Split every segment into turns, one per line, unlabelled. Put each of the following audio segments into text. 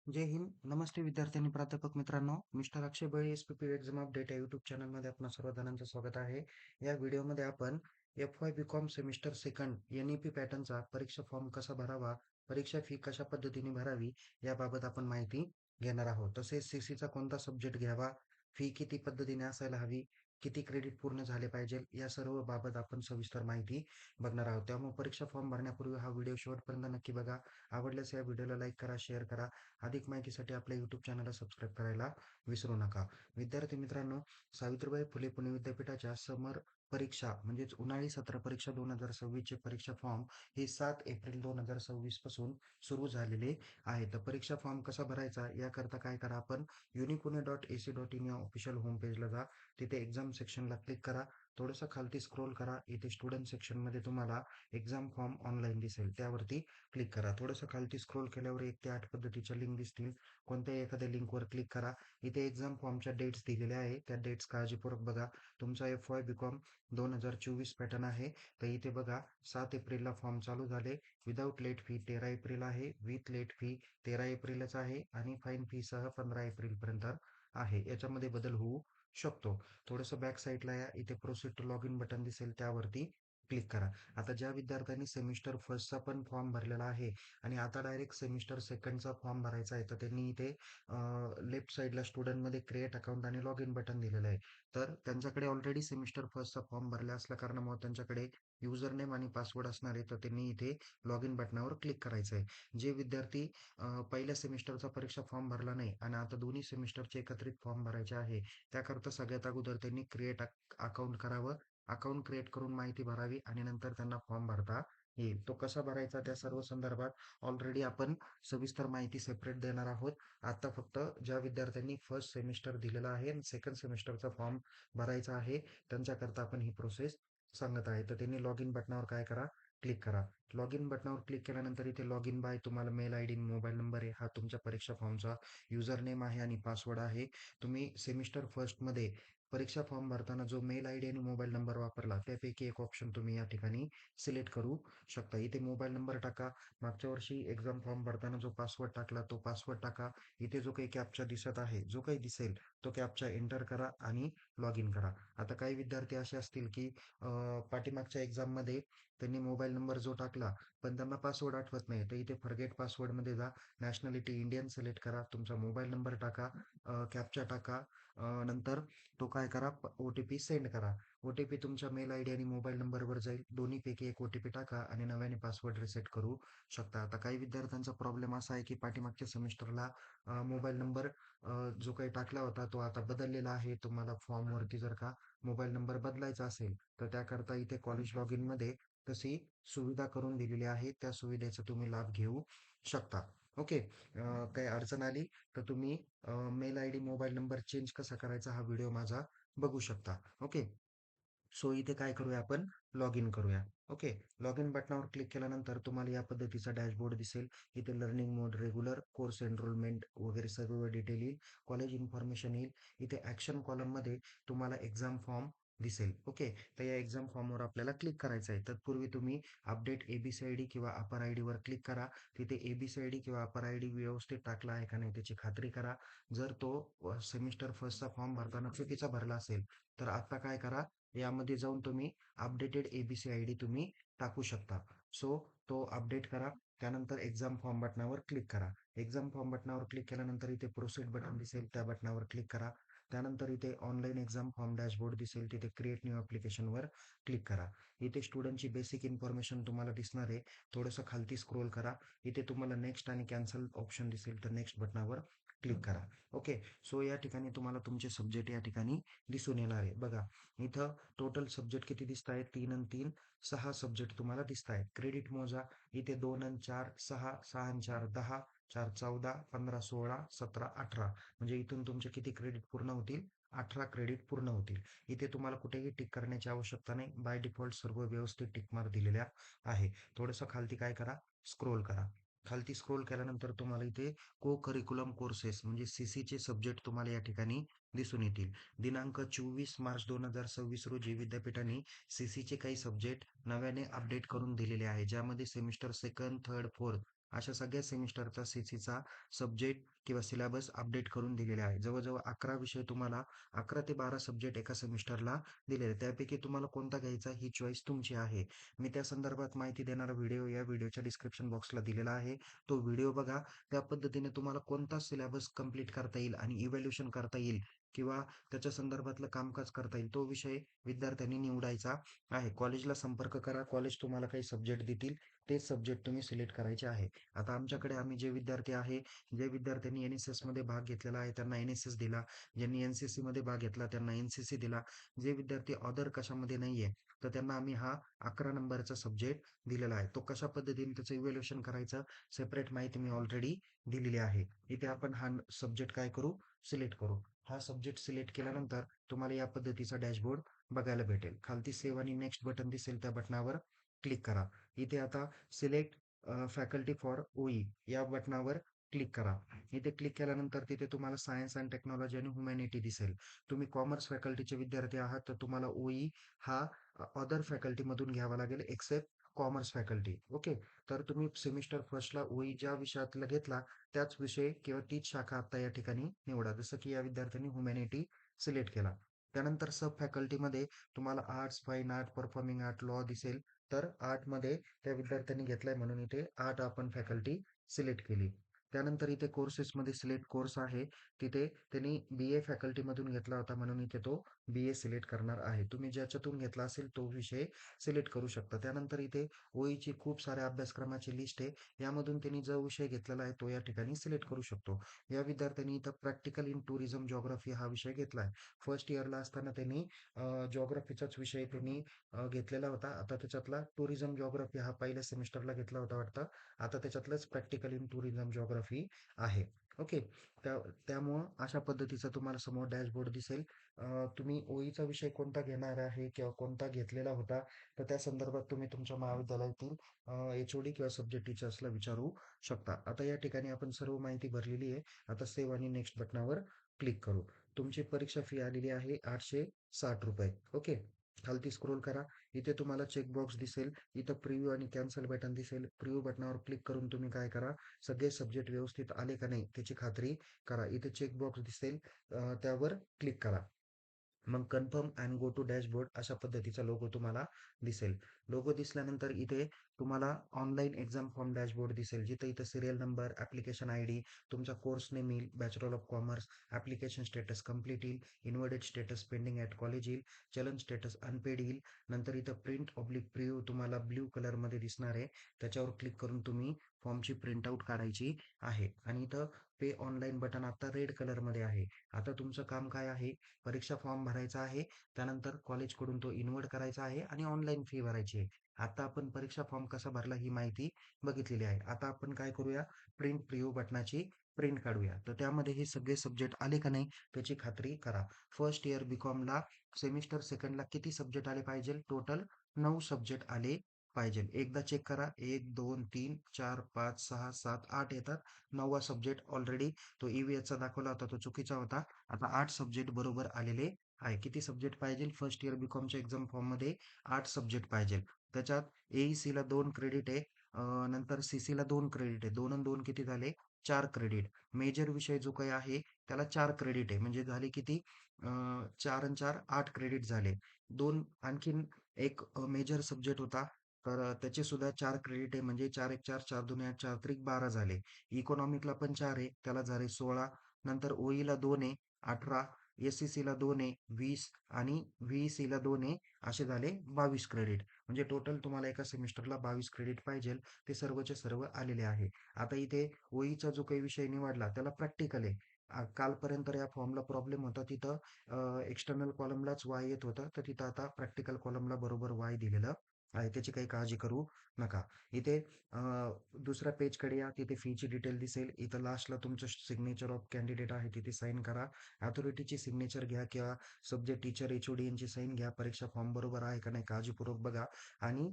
जय हिंद. नमस्ते विद्यार्थी आणि प्राध्यापक मित्रांनो. Mister Akshay Bale SPP exam update या यूट्यूब चॅनलमध्ये आपणा सर्व जणांचं स्वागत आहे. या व्हिडिओमध्ये आपण FY BCom semester second NEP पॅटर्नचा परीक्षा फॉर्म कसा भरावा, परीक्षा फी कशा पद्धतीने भरावी याबाबत आपण माहिती घेणार आहोत. तसेच सी-सीचा कोणता सब्जेक्ट घ्यावा, फी किती पद्धतीने असायला हवी, किती क्रेडिट पूर्ण झाले पाहिजे, या सर्व बाबत आपण सविस्तर माहिती बघणार आहोत. त्यामुळे परीक्षा फॉर्म भरण्यापूर्वी हा व्हिडिओ शेवटपर्यंत नक्की बघा. आवडल्यास या व्हिडिओला लाईक करा, शेअर करा. अधिक माहितीसाठी आपल्या यूट्यूब चॅनलला सबस्क्राईब करायला विसरू नका. विद्यार्थी मित्रांनो, सावित्रीबाई फुले पुणे विद्यापीठाच्या समर परीक्षा म्हणजेच उन्हाळी सत्र परीक्षा 2026 चे परीक्षा फॉर्म हे 7 एप्रिल 2026 पासून सुरू झालेले आहे. तर परीक्षा फॉर्म कसा भरायचा याकरता काय करा, आपण unipuणे.ac.in या ऑफिशियल होम पेजला जा. तिथे एक्झाम सेक्शनला क्लिक करा. थोडंसं खालती स्क्रोल करा. इथे स्टुडंट सेक्शनमध्ये तुम्हाला एक्झाम फॉर्म ऑनलाईन दिसेल, त्यावरती क्लिक करा. थोडंसं खालती स्क्रोल केल्यावर 1 ते 8 पद्धतीच्या लिंक दिसतील. कोणत्याही एखाद्या लिंकवर क्लिक करा. इथे एक्झाम फॉर्मच्या डेट्स दिलेल्या आहे. त्या डेट्स काळजीपूर्वक बघा. तुमचा एफ-वाय बी-कॉम 2024 पॅटर्न आहे. तर इथे बघा 7 एप्रिलला फॉर्म चालू झाले. विदाऊट लेट फी 13 एप्रिल आहे. विथ लेट फी 13 एप्रिलच आहे आणि फाईन फीसह 15 एप्रिलपर्यंत आहे. याच्यामध्ये बदल होऊ शकतो. थोडंसं बॅक साईडला या. इथे proceed to log in button दिसेल, त्यावरती क्लिक करा. आता ज्या विद्यार्थ्यांनी सेमिस्टर फर्स्टचा पण फॉर्म भरलेला आहे आणि आता डायरेक्ट सेमिस्टर सेकंडचा फॉर्म भरायचा आहे, तर त्यांनी इथे लेफ्ट साईडला स्टुडंटमध्ये क्रिएट अकाउंट आणि लॉग इन बटन दिलेलं आहे. तर त्यांच्याकडे ऑलरेडी सेमिस्टर फर्स्टचा फॉर्म भरला असल्या कारणामुळे त्यांच्याकडे युजर नेम आणि पासवर्ड असणार आहे, तर त्यांनी इथे लॉग इन बटनावर क्लिक करायचं आहे. जे विद्यार्थी पहिल्या सेमिस्टरचा परीक्षा फॉर्म भरला नाही आणि आता दोन्ही सेमिस्टरचे एकत्रित फॉर्म भरायचे आहे, त्याकरता सगळ्यात अगोदर त्यांनी क्रिएट अकाउंट करावं. अकाउंट क्रिएट करून माहिती भरावी आणि नंतर त्यांना फॉर्म भरता येईल. तो कसा भरायचा त्या सर्व संदर्भात ऑलरेडी आपण सविस्तर माहिती सेपरेट देणार आहोत. आता फक्त ज्या विद्यार्थ्यांनी फर्स्ट सेमिस्टर दिलेला आहे आणि सेकंड सेमिस्टरचा फॉर्म भरायचा आहे, त्यांच्याकरता आपण ही प्रोसेस सांगत आहे. तर त्यांनी लॉग इन बटनावर काय करा, क्लिक करा. लॉग इन बटनावर क्लिक केल्यानंतर इथे लॉग इन बाय तुम्हाला मेल आय डी, मोबाईल नंबर आहे, हा तुमच्या परीक्षा फॉर्मचा युजर नेम आहे आणि पासवर्ड आहे. तुम्ही सेमिस्टर फर्स्टमध्ये परीक्षा फॉर्म भरताना जो मेल आय डी आणि मोबाईल नंबर वापरला, त्यापैकी एक ऑप्शन तुम्ही या ठिकाणी सिलेक्ट करू शकता. इथे मोबाईल नंबर टाका. मागच्या वर्षी एक्झाम फॉर्म भरताना जो पासवर्ड टाकला, तो पासवर्ड टाका. इथे जो काही कॅप्चा दिसत आहे, जो काही दिसेल तो कॅप्चा एंटर करा आणि लॉग इन करा. आता काही विद्यार्थी असे असतील की पाठीमागच्या एक्झाममध्ये त्यांनी मोबाईल नंबर जो टाकला, पण त्यांना पासवर्ड आठवत नाही, तर इथे फॉरगेट पासवर्डमध्ये जा. नॅशनॅलिटी इंडियन सिलेक्ट करा. तुमचा मोबाईल नंबर टाका, कॅप्चा टाका. नंतर तो काय करा, ओ-टी-पी सेंड करा. ओ-टी-पी तुमच्या मेल आय डी आणि मोबाईल नंबरवर जाईल. दोन्हीपैकी एक ओ-टी-पी टाका आणि नव्याने पासवर्ड रिसेट करू शकता. आता काही विद्यार्थ्यांचा प्रॉब्लेम असा आहे की पाठीमागच्या सेमिस्टरला मोबाईल नंबर जो काही टाकला होता तो आता बदललेला आहे. तुम्हाला फॉर्मवरती जर का मोबाईल नंबर बदलायचा असेल, तर त्याकरता इथे कॉलेज लॉग इनमध्ये तशी सुविधा करून दिलेली आहे. त्या सुविधेचा तुम्ही लाभ घेऊ शकता. ओके. काही अडचण आली तर तुम्ही mail I D, mobile number change कसा करायचा हा व्हिडिओ माझा बघू शकता. ओके. सो इथे काय करूया, आपण लॉग इन करूया. ओके. लॉग इन बटनावर क्लिक केल्यानंतर तुम्हाला या पद्धतीचा डॅशबोर्ड दिसेल. इथे लर्निंग मोड, रेग्युलर, कोर्स एनरोलमेंट वगैरे सर्व डिटेल येईल. कॉलेज इन्फॉर्मेशन येईल. इथे ॲक्शन कॉलममध्ये तुम्हाला एक्झाम फॉर्म दिसेल. ओके. तर या एक्झाम फॉर्मवर आपल्याला क्लिक करायचं आहे. तत्पूर्वी तुम्ही अपडेट ABCID किंवा अपर आय डीवर क्लिक करा. तिथे ABCID किंवा अपर आय डी व्यवस्थित टाकला आहे का नाही त्याची खात्री करा. जर तो सेमिस्टर फर्स्टचा फॉर्म भरताना चुकीचा भरला असेल, तर आता काय करा, यामध्ये जाऊन तुम्ही अपडेटेड ABCID तुम्ही टाकू शकता. सो तो अपडेट करा. त्यानंतर एक्झाम फॉर्म बटनावर क्लिक करा. एक्झाम फॉर्म बटनावर क्लिक केल्यानंतर इथे प्रोसीड बटन दिसेल, त्या बटनावर क्लिक करा. त्यानंतर इथे ऑनलाईन एक्झाम फॉर्म डॅशबोर्ड दिसेल, तिथे क्रिएट न्यू ॲप्लिकेशनवर क्लिक करा. इथे स्टुडंटची बेसिक इन्फॉर्मेशन तुम्हाला दिसणार आहे. थोडंसं खालती स्क्रोल करा. इथे तुम्हाला नेक्स्ट आणि कॅन्सल ऑप्शन दिसेल, तर नेक्स्ट बटनावर क्लिक करा. ओके. सो या ठिकाणी तुम्हाला तुमचे सब्जेक्ट या ठिकाणी दिसून येणार आहे. बघा, इथं टोटल सब्जेक्ट किती दिसत आहेत? 3 आणि 3 6 सब्जेक्ट तुम्हाला दिसत आहेत. क्रेडिट मोजा. इथे 2 आणि 4 6, 6 आणि 4 10, 4 14, 15 16, 17 18. म्हणजे इथून तुमचे किती क्रेडिट पूर्ण होतील? 18 क्रेडिट पूर्ण होतील. इथे तुम्हाला कुठेही टिक करण्याची आवश्यकता नाही. बाय डिफॉल्ट सर्व व्यवस्थित टिक मार्क दिलेल्या आहे. थोडंसं खालती काय करा, स्क्रोल करा. खालती स्क्रोल केल्यानंतर तुम्हाला इथे को करिक्युलम कोर्सेस म्हणजे सी-सीचे सब्जेक्ट तुम्हाला या ठिकाणी दिसून येतील. दिनांक 24 मार्च 2026 रोजी विद्यापीठाने सी-सीचे काही सब्जेक्ट नव्याने अपडेट करून दिलेले आहे, ज्यामध्ये सेमिस्टर सेकंड, थर्ड, फोर्थ अशा सगळ्या सेमिस्टरचा सीसीचा सब्जेक्ट किंवा सिलेबस अपडेट करून दिलेले आहे. जवळ-जवळ 11 विषय तुम्हाला 11 ते 12 सब्जेक्ट एका सेमिस्टरला दिलेले आहेत. त्यापैकी तुम्हाला कोणता घ्यायचा ही चॉईस तुमची आहे. मी त्या संदर्भात माहिती देणारा व्हिडिओ या व्हिडिओच्या डिस्क्रिप्शन बॉक्सला दिलेला आहे. तो व्हिडिओ बघा. त्या पद्धतीने तुम्हाला कोणता सिलेबस कंप्लीट करता येईल आणि इव्हॅल्युएशन करता येईल किंवा त्याच्या संदर्भातलं कामकाज करता येईल, तो विषय विद्यार्थ्यांनी निवडायचा आहे. कॉलेजला संपर्क करा. कॉलेज तुम्हाला काही सब्जेक्ट देतील, तेच सब्जेक्ट तुम्ही सिलेक्ट करायचे आहे. आता आमच्याकडे आम्ही जे विद्यार्थी आहे, जे विद्यार्थ्यांनी एन-एस-एसमध्ये भाग घेतलेला आहे, त्यांना एन-एस-एस दिला. ज्यांनी एन-सी-सीमध्ये भाग घेतला, त्यांना एन-सी-सी दिला. जे विद्यार्थी अदर कशामध्ये नाहीये, तर त्यांना आम्ही हा 11 नंबरचा सब्जेक्ट दिलेला आहे. तो कशा पद्धतीने त्याचं इव्हॅल्युएशन करायचं, सेपरेट माहिती मी ऑलरेडी दिलेली आहे. इथे आपण हा सब्जेक्ट काय करू, सिलेक्ट करू. हा सब्जेक्ट सिलेक्ट केल्यानंतर तुम्हाला या पद्धतीचा डॅशबोर्ड बघायला भेटेल. खालती सेव्ह आणि नेक्स्ट बटन दिसेल, त्या बटनावर क्लिक करा. इथे आता सिलेक्ट फॅकल्टी फॉर ओई या बटनावर क्लिक करा. इथे क्लिक केल्यानंतर तिथे तुम्हाला सायन्स अँड टेक्नॉलॉजी आणि ह्युमॅनिटी दिसेल. तुम्ही कॉमर्स फॅकल्टीचे विद्यार्थी आहात, तर तुम्हाला ओई हा अदर फॅकल्टीमधून घ्यावा लागेल एक्सेप्ट कॉमर्स फॅकल्टी. ओके. तर तुम्ही सेमिस्टर फर्स्टला ओई ज्या विषयातला घेतला, त्याच विषय किंवा तीच शाखा आता या ठिकाणी निवडा. जसं की या विद्यार्थ्यांनी ह्युमॅनिटी सिलेक्ट केला. त्यानंतर सब फॅकल्टीमध्ये तुम्हाला arts, fine art, performing art, law दिसेल. तर आर्टमध्ये त्या विद्यार्थ्यांनी घेतलाय म्हणून इथे आर्ट आपण फॅकल्टी सिलेक्ट केली. त्यानंतर इथे कोर्सेसमध्ये सिलेक्ट कोर्स आहे. तिथे त्यांनी बी-ए फॅकल्टीमधून घेतला होता म्हणून इथे तो बी-ए सिलेक्ट करणार आहे. तुम्ही ज्याच्यातून घेतला असेल तो विषय सिलेक्ट करू शकता. त्यानंतर इथे ओईची खूप साऱ्या अभ्यासक्रमाची लिस्ट आहे. यामधून त्यांनी जो विषय घेतलेला आहे तो या ठिकाणी सिलेक्ट करू शकतो. या विद्यार्थ्यांनी इथं प्रॅक्टिकल इन टुरिझम जिओग्राफी हा विषय घेतला आहे. फर्स्ट इयरला असताना त्यांनी जिओग्राफीचाच विषय त्यांनी घेतलेला होता. आता त्याच्यातला टुरिझम जिओग्राफी हा पहिल्या सेमिस्टरला घेतला होता वाटतं. आता त्याच्यातलंच प्रॅक्टिकल इन टुरिझम जिओग्राफी आहे. ओके. त्या त्यामुळं अशा पद्धतीचा तुम्हाला समोर डॅशबोर्ड दिसेल. तुम्ही ओईचा विषय कोणता घेणार आहे किंवा कोणता घेतलेला होता, तर त्या संदर्भात तुम्ही तुमच्या महाविद्यालयातील एच-ओ-डी किंवा सब्जेक्ट टीचर्सला विचारू शकता. आता या ठिकाणी आपण सर्व माहिती भरलेली आहे. आता सेव्ह आणि नेक्स्ट बटनावर क्लिक करू. तुमची परीक्षा फी आलेली आहे ₹860. ओके. खालती स्क्रोल करा. इथे तुम्हाला चेकबॉक्स दिसेल. इथं प्रिव्ह्यू आणि कॅन्सल बटन दिसेल. प्रिव्ह्यू बटनावर क्लिक करून तुम्ही काय करा, सगळे सब्जेक्ट व्यवस्थित आले का नाही त्याची खात्री करा. इथे चेकबॉक्स दिसेल, त्यावर क्लिक करा. मग confirm and go to dashboard अशा पद्धतीचा लोगो तुम्हाला दिसेल. लोगो दिसल्यानंतर इथे तुम्हाला ऑनलाईन एक्झाम फॉर्म डॅशबोर्ड दिसेल. जिथे इथं सीरियल नंबर, ॲप्लिकेशन आयडी, तुमचा कोर्स नेम येईल, bachelor of commerce, application status complete येईल, inverted status pending at college येईल, चलन स्टेटस अनपेड येईल. नंतर इथं प्रिंट ऑब्लिक प्रिव्ह्यू तुम्हाला ब्लू कलरमध्ये दिसणार आहे. त्याच्यावर क्लिक करून तुम्ही फॉर्मची प्रिंट आउट काढायची आहे. आणि इथं पे ऑनलाईन बटन आता रेड कलरमध्ये आहे. आता तुमचं काम काय आहे? परीक्षा फॉर्म भरायचा आहे. त्यानंतर कॉलेजकडून तो इन्व्हर्ट करायचा आहे आणि ऑनलाईन फी भरायची आहे. आता आपण परीक्षा फॉर्म कसा भरला ही माहिती बघितलेली आहे. आता आपण काय करूया? प्रिंट प्रिव्ह्यू बटनाची प्रिंट काढूया. तर त्यामध्ये हे सगळे सब्जेक्ट आले का नाही त्याची खात्री करा. फर्स्ट इयर बीकॉमला सेमिस्टर सेकंडला किती सब्जेक्ट आले पाहिजे? टोटल 9 सब्जेक्ट आले पाहिजे. एकदा चेक करा. 1, 2, 3, 4, 5, 6, 7, 8 येतात. 9वा सब्जेक्ट ऑलरेडी तो ई-व्ही-एसचा दाखवला होता तो चुकीचा होता. आता 8 सब्जेक्ट बरोबर आलेले आहे. किती सब्जेक्ट पाहिजे? फर्स्ट इयर बीकॉमच्या एक्झाम फॉर्ममध्ये 8 सब्जेक्ट पाहिजे. त्याच्यात ए-ई-सीला 2 क्रेडिट आहे. नंतर सी-सीला 2 क्रेडिट आहे. 2 अन् 2 किती झाले? 4 क्रेडिट. मेजर विषय जो काही आहे त्याला 4 क्रेडिट आहे. म्हणजे झाले किती? 4 अन् 4 8 क्रेडिट झाले. 2 आणखीन एक मेजर सब्जेक्ट होता. तर त्याचे सुद्धा 4 क्रेडिट आहे. म्हणजे 4 1 4, 4 2 8, 4 त्रिक 12 झाले. इकॉनॉमिकला पण 4 आहे. त्याला झाले 16. नंतर ओईला 2 आहे. 18, एस-सी-सीला 2 आहे 20 आणि व्ही-ई-सीला 2 आहे. असे झाले 22 क्रेडिट. म्हणजे टोटल तुम्हाला एका सेमिस्टरला 22 क्रेडिट पाहिजे. ते सर्वचे सर्व आलेले आहे. आता इथे ओईचा जो काही विषय निवडला त्याला प्रॅक्टिकल आहे. कालपर्यंत या फॉर्मला प्रॉब्लेम होता. तिथं एक्स्टर्नल कॉलमलाच वाय येत होतं. तर तिथं आता प्रॅक्टिकल कॉलमला बरोबर वाय दिलेलं आहे. त्याची काही काळजी करू नका. इथे अ, दुसऱ्या पेजकडे या. तिथे फीची डिटेल दिसेल. इथं लास्टला तुमचं सिग्नेचर ऑफ कॅन्डिडेट आहे. तिथे साईन करा. अथॉरिटीची सिग्नेचर घ्या किंवा सब्जेक्ट टीचर, एच-ओ-डी यांची साईन घ्या. परीक्षा फॉर्म बरोबर आहे का नाही काळजीपूर्वक बघा आणि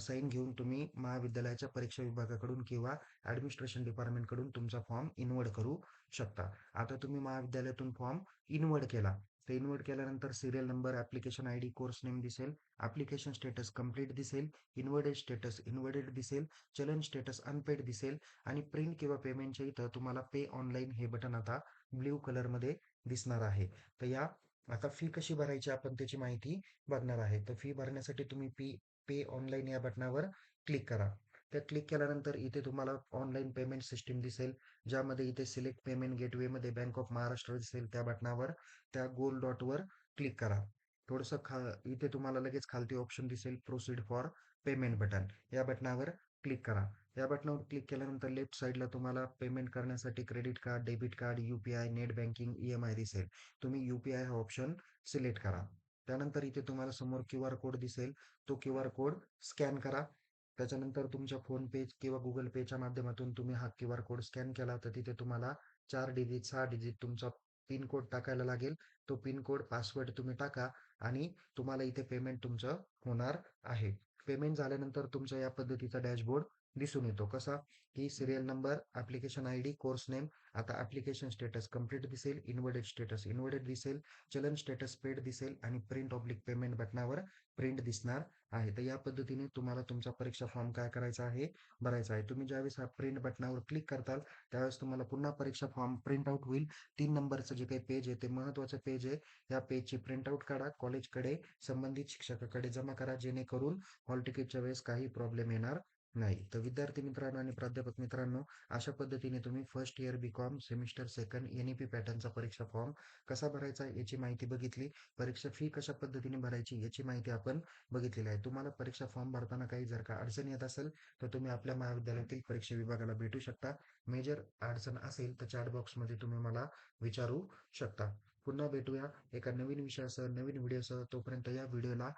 साईन घेऊन तुम्ही महाविद्यालयाच्या परीक्षा विभागाकडून किंवा ॲडमिनिस्ट्रेशन डिपार्टमेंटकडून तुमचा फॉर्म इन्व्हर्ट करू शकता. आता तुम्ही महाविद्यालयातून फॉर्म इन्व्हर्ट केला. ते इन्व्हर्ट केल्यानंतर serial number, application ID, course name दिसेल, ॲप्लिकेशन स्टेटस कंप्लीट दिसेल, इन्व्हर्टेड स्टेटस इन्व्हर्टेड दिसेल, चलन स्टेटस अनपेड दिसेल आणि प्रिंट किंवा पेमेंटच्या इथं तुम्हाला पे ऑनलाईन हे बटन आता ब्ल्यू कलरमध्ये दिसणार आहे. तर आता फी कशी भरायची आपण त्याची माहिती बघणार आहे. तर फी भरण्यासाठी तुम्ही पे ऑनलाईन या बटनावर क्लिक करा. त्या क्लिक केल्यानंतर इथे तुम्हाला ऑनलाईन पेमेंट सिस्टीम दिसेल, ज्यामध्ये इथे सिलेक्ट पेमेंट गेटवेमध्ये बँक ऑफ महाराष्ट्र दिसेल. त्या बटनावर त्या गोल डॉटवर क्लिक करा. थोडंसं इथे तुम्हाला लगेच खालती ऑप्शन दिसेल प्रोसीड फॉर पेमेंट बटन. या बटनावर क्लिक करा. या बटनावर क्लिक केल्यानंतर लेफ्ट साईडला तुम्हाला पेमेंट करण्यासाठी credit card, debit card, UPI, net banking, EMI दिसेल. तुम्ही UPI हा ऑप्शन सिलेक्ट करा. त्यानंतर इथे तुम्हाला समोर QR कोड दिसेल. तो QR कोड स्कॅन करा. त्याच्यानंतर तुमच्या फोनपे किंवा गुगल पेच्या माध्यमातून तुम्ही हा QR कोड स्कॅन केला तर तिथे तुम्हाला 4 डिजिट 6 डिजिट तुमचा पिन कोड टाकायला लागेल. तो पिन कोड पासवर्ड तुम्ही टाका आणि तुम्हाला इथे पेमेंट तुमचं होणार आहे. पेमेंट झाल्यानंतर तुमचा या पद्धतीचा डॅशबोर्ड दिसून येतो. कसा की serial number, application ID, course name. आता ॲप्लिकेशन स्टेटस कंप्लीट दिसेल, इन्व्हर्टेड स्टेटस इन्व्हर्टेड दिसेल, चलन स्टेटस पेड दिसेल आणि प्रिंट ऑब्लिक पेमेंट बटनावर प्रिंट दिसणार आहे. तर या पद्धतीने तुम्हाला तुमचा परीक्षा फॉर्म काय करायचा आहे, भरायचा आहे. तुम्ही ज्यावेळेस हा प्रिंट बटनावर क्लिक करताल, त्यावेळेस तुम्हाला पुन्हा परीक्षा फॉर्म प्रिंट आउट होईल. 3 नंबरचं जे काही पेज आहे, ते महत्त्वाचं पेज आहे. या पेजची प्रिंट आउट काढा, कॉलेजकडे संबंधित शिक्षकाकडे जमा करा, जेणेकरून हॉल तिकीटच्या वेळेस काही प्रॉब्लेम येणार नाही. तर विद्यार्थी मित्रांनो आणि प्राध्यापक मित्रांनो, अशा पद्धतीने तुम्ही first year BCom semester second NEP पॅटर्नचा परीक्षा फॉर्म कसा भरायचा याची माहिती बघितली. परीक्षा फी कशा पद्धतीने भरायची याची माहिती आपण बघितलेली आहे. तुम्हाला परीक्षा फॉर्म भरताना काही जर का अडचण येत असेल तर तुम्ही आपल्या महाविद्यालयातील परीक्षा विभागाला भेटू शकता. मेजर अडचण असेल तर चॅट बॉक्समध्ये तुम्ही मला विचारू शकता. पुन्हा भेटूया एका नवीन विषयासह, नवीन व्हिडिओसह. तोपर्यंत या व्हिडिओला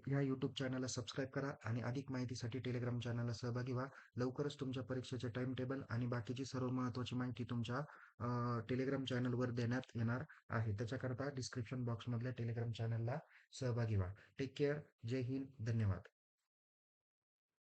या यूट्यूब चॅनलला सबस्क्राईब करा आणि अधिक माहितीसाठी टेलिग्राम चॅनलला सहभागी व्हा. लवकरच तुमच्या परीक्षेचे टाइम टेबल आणि बाकीची सर्व महत्त्वाची माहिती तुमच्या टेलिग्राम चॅनलवर देण्यात येणार आहे. त्याच्याकरता डिस्क्रिप्शन बॉक्समधल्या टेलिग्राम चॅनलला सहभागी व्हा. Take care. जय हिंद. धन्यवाद.